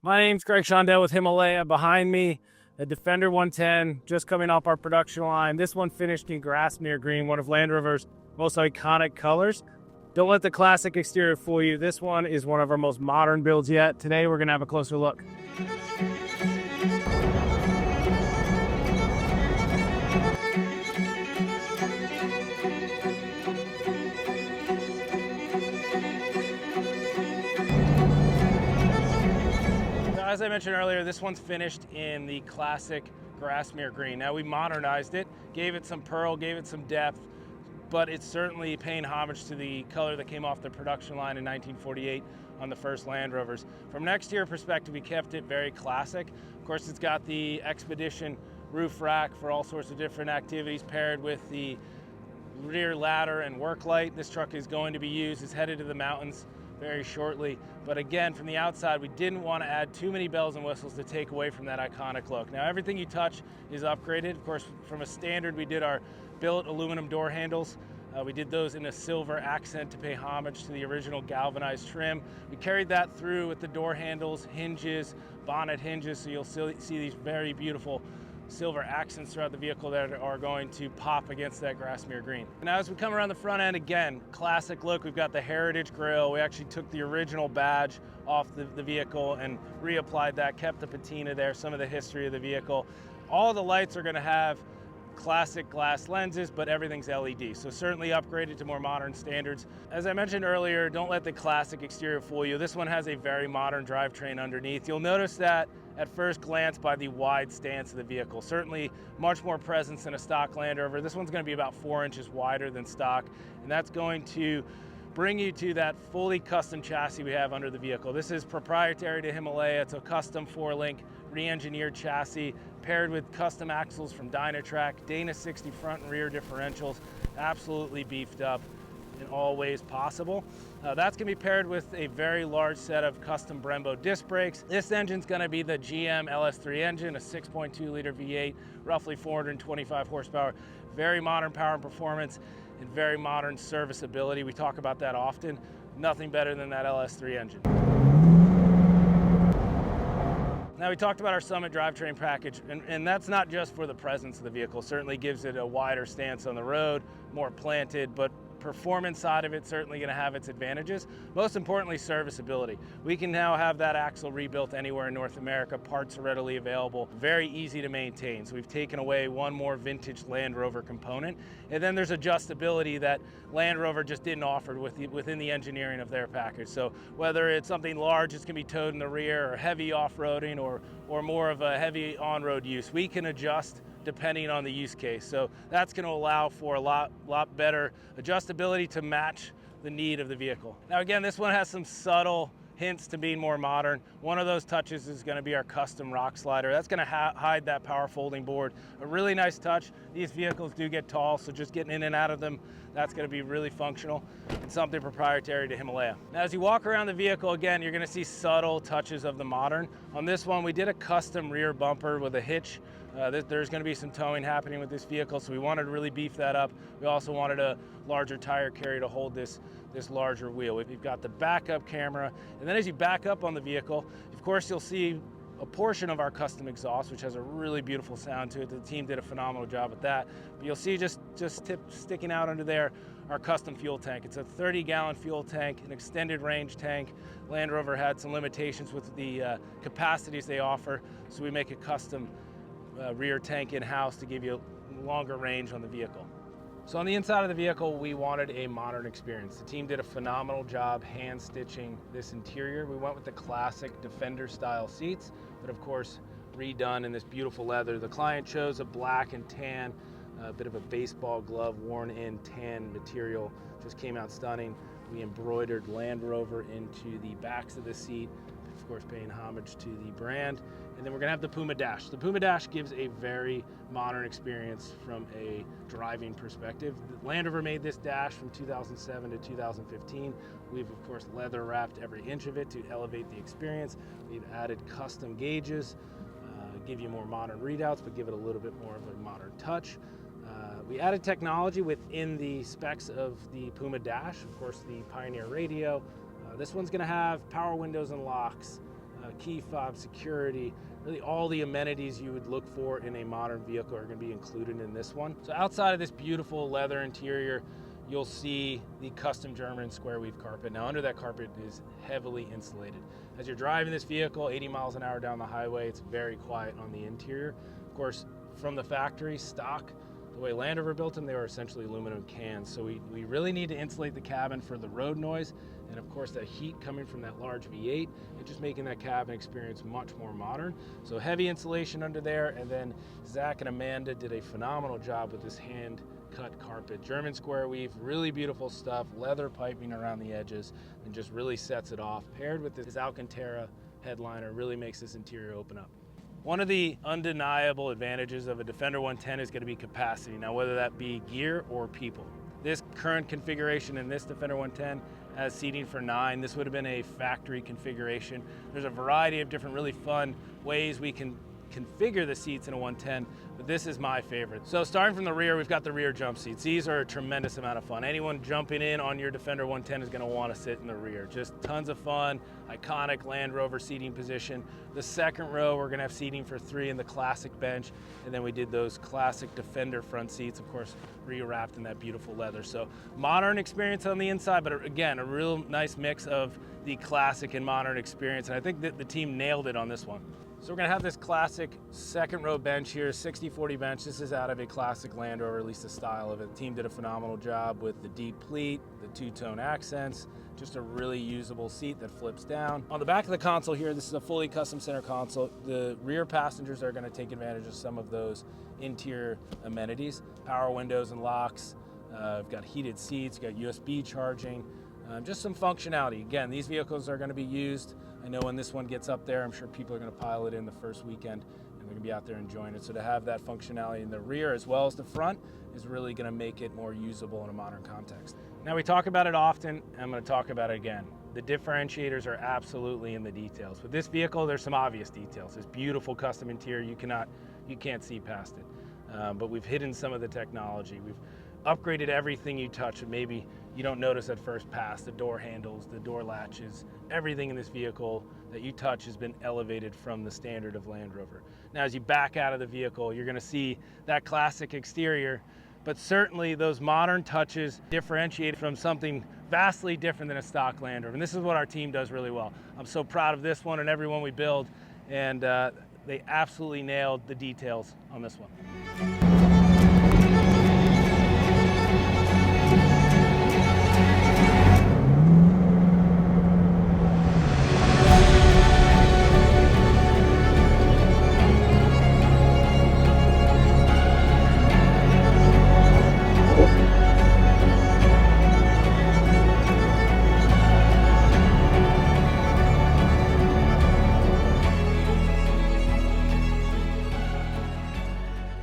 My name's Greg Shondell with Himalaya. Behind me, the Defender 110, just coming off our production line. This one finished in Grasmere Green, one of Land Rover's most iconic colors. Don't let the classic exterior fool you. This one is one of our most modern builds yet. Today, we're gonna have a closer look. As I mentioned earlier, this one's finished in the classic Grasmere Green. Now we modernized it, gave it some pearl, gave it some depth, but it's certainly paying homage to the color that came off the production line in 1948 on the first Land Rovers. From an exterior perspective, we kept it very classic. Of course, it's got the Expedition roof rack for all sorts of different activities paired with the rear ladder and work light. This truck is going to be used, it's headed to the mountains very shortly. But again, from the outside, we didn't want to add too many bells and whistles to take away from that iconic look. Now, everything you touch is upgraded. Of course, from a standard, we did our Billet aluminum door handles. We did those in a silver accent to pay homage to the original galvanized trim. We carried that through with the door handles, hinges, bonnet hinges, so you'll see these very beautiful silver accents throughout the vehicle that are going to pop against that Grasmere Green. Now as we come around the front end, again, classic look. We've got the heritage grille. We actually took the original badge off the vehicle and reapplied that, kept the patina there, some of the history of the vehicle. All the lights are going to have classic glass lenses, but everything's LED, so certainly upgraded to more modern standards. As I mentioned earlier, don't let the classic exterior fool you. This one has a very modern drivetrain underneath. You'll notice that at first glance by the wide stance of the vehicle. Certainly much more presence than a stock Land Rover. This one's going to be about 4 inches wider than stock, and that's going to bring you to that fully custom chassis we have under the vehicle. This is proprietary to Himalaya. It's a custom 4-link re-engineered chassis paired with custom axles from Dynatrack, Dana 60 front and rear differentials, absolutely beefed up in all ways possible. That's going to be paired with a very large set of custom Brembo disc brakes. This engine's going to be the GM LS3 engine, a 6.2 liter V8, roughly 425 horsepower, very modern power and performance, and very modern serviceability. We talk about that often. Nothing better than that LS3 engine. Now, we talked about our Summit drivetrain package, and that's not just for the presence of the vehicle. Certainly gives it a wider stance on the road, more planted, but performance side of it certainly going to have its advantages. Most importantly, serviceability. We can now have that axle rebuilt anywhere in North America. Parts are readily available, very easy to maintain. So we've taken away one more vintage Land Rover component. And then there's adjustability that Land Rover just didn't offer within the engineering of their package. So whether it's something large that's going to be towed in the rear, or heavy off-roading, or more of a heavy on-road use, we can adjust depending on the use case. So that's going to allow for a lot better adjustability to match the need of the vehicle. Now again, this one has some subtle hints to being more modern. One of those touches is going to be our custom rock slider. That's going to hide that power folding board. A really nice touch. These vehicles do get tall, so just getting in and out of them, that's going to be really functional and something proprietary to Himalaya. Now as you walk around the vehicle, again, you're going to see subtle touches of the modern. On this one, we did a custom rear bumper with a hitch. There's going to be some towing happening with this vehicle, so we wanted to really beef that up. We also wanted a larger tire carry to hold this larger wheel. We've got the backup camera, and then as you back up on the vehicle, of course you'll see a portion of our custom exhaust, which has a really beautiful sound to it. The team did a phenomenal job with that. But you'll see just sticking out under there our custom fuel tank. It's a 30-gallon fuel tank, an extended range tank. Land Rover had some limitations with the capacities they offer, so we make a custom rear tank in-house to give you longer range on the vehicle. So on the inside of the vehicle, we wanted a modern experience. The team did a phenomenal job hand stitching this interior. We went with the classic Defender style seats, but of course redone in this beautiful leather. The client chose a black and tan, a bit of a baseball glove worn in tan material. Just came out stunning. We embroidered Land Rover into the backs of the seat, of course paying homage to the brand. And then we're gonna have the Puma Dash. The Puma Dash gives a very modern experience from a driving perspective. Land Rover made this dash from 2007 to 2015. We've of course leather wrapped every inch of it to elevate the experience. We've added custom gauges, give you more modern readouts, but give it a little bit more of a modern touch. We added technology within the specs of the Puma Dash, of course the Pioneer radio. This one's gonna have power windows and locks, key fob, security, really all the amenities you would look for in a modern vehicle are going to be included in this one. So outside of this beautiful leather interior, you'll see the custom German square weave carpet. Now under that carpet is heavily insulated. As you're driving this vehicle 80 miles an hour down the highway, it's very quiet on the interior. Of course, from the factory stock, the way Land Rover built them, they were essentially aluminum cans. So we really need to insulate the cabin for the road noise, and of course that heat coming from that large V8, and just making that cabin experience much more modern. So heavy insulation under there, and then Zach and Amanda did a phenomenal job with this hand cut carpet. German square weave, really beautiful stuff, leather piping around the edges, and just really sets it off. Paired with this Alcantara headliner, really makes this interior open up. One of the undeniable advantages of a Defender 110 is going to be capacity. Now, whether that be gear or people. This current configuration in this Defender 110 has seating for 9. This would have been a factory configuration. There's a variety of different really fun ways we can configure the seats in a 110, but this is my favorite. So starting from the rear, we've got the rear jump seats. These are a tremendous amount of fun. Anyone jumping in on your Defender 110 is going to want to sit in the rear. Just tons of fun, iconic Land Rover seating position. The second row, we're going to have seating for 3 in the classic bench, and then we did those classic Defender front seats, of course, rewrapped in that beautiful leather. So modern experience on the inside, but again, a real nice mix of the classic and modern experience, and I think that the team nailed it on this one. So we're gonna have this classic second row bench here, 60/40 bench. This is out of a classic Land Rover, at least the style of it. The team did a phenomenal job with the deep pleat, the two-tone accents, just a really usable seat that flips down. On the back of the console here, this is a fully custom center console. The rear passengers are gonna take advantage of some of those interior amenities. Power windows and locks, we've got heated seats, we've got USB charging, just some functionality. Again, these vehicles are gonna be used. I know when this one gets up there, I'm sure people are going to pile it in the first weekend, and they're going to be out there enjoying it. So to have that functionality in the rear as well as the front is really going to make it more usable in a modern context. Now, we talk about it often, and I'm going to talk about it again. The differentiators are absolutely in the details. With this vehicle, there's some obvious details. This beautiful custom interior, you can't see past it. But we've hidden some of the technology. We've upgraded everything you touch, and maybe you don't notice at first pass. The door handles, the door latches, everything in this vehicle that you touch has been elevated from the standard of Land Rover. Now, as you back out of the vehicle, you're gonna see that classic exterior, but certainly those modern touches differentiate from something vastly different than a stock Land Rover. And this is what our team does really well. I'm so proud of this one and every one we build, and they absolutely nailed the details on this one.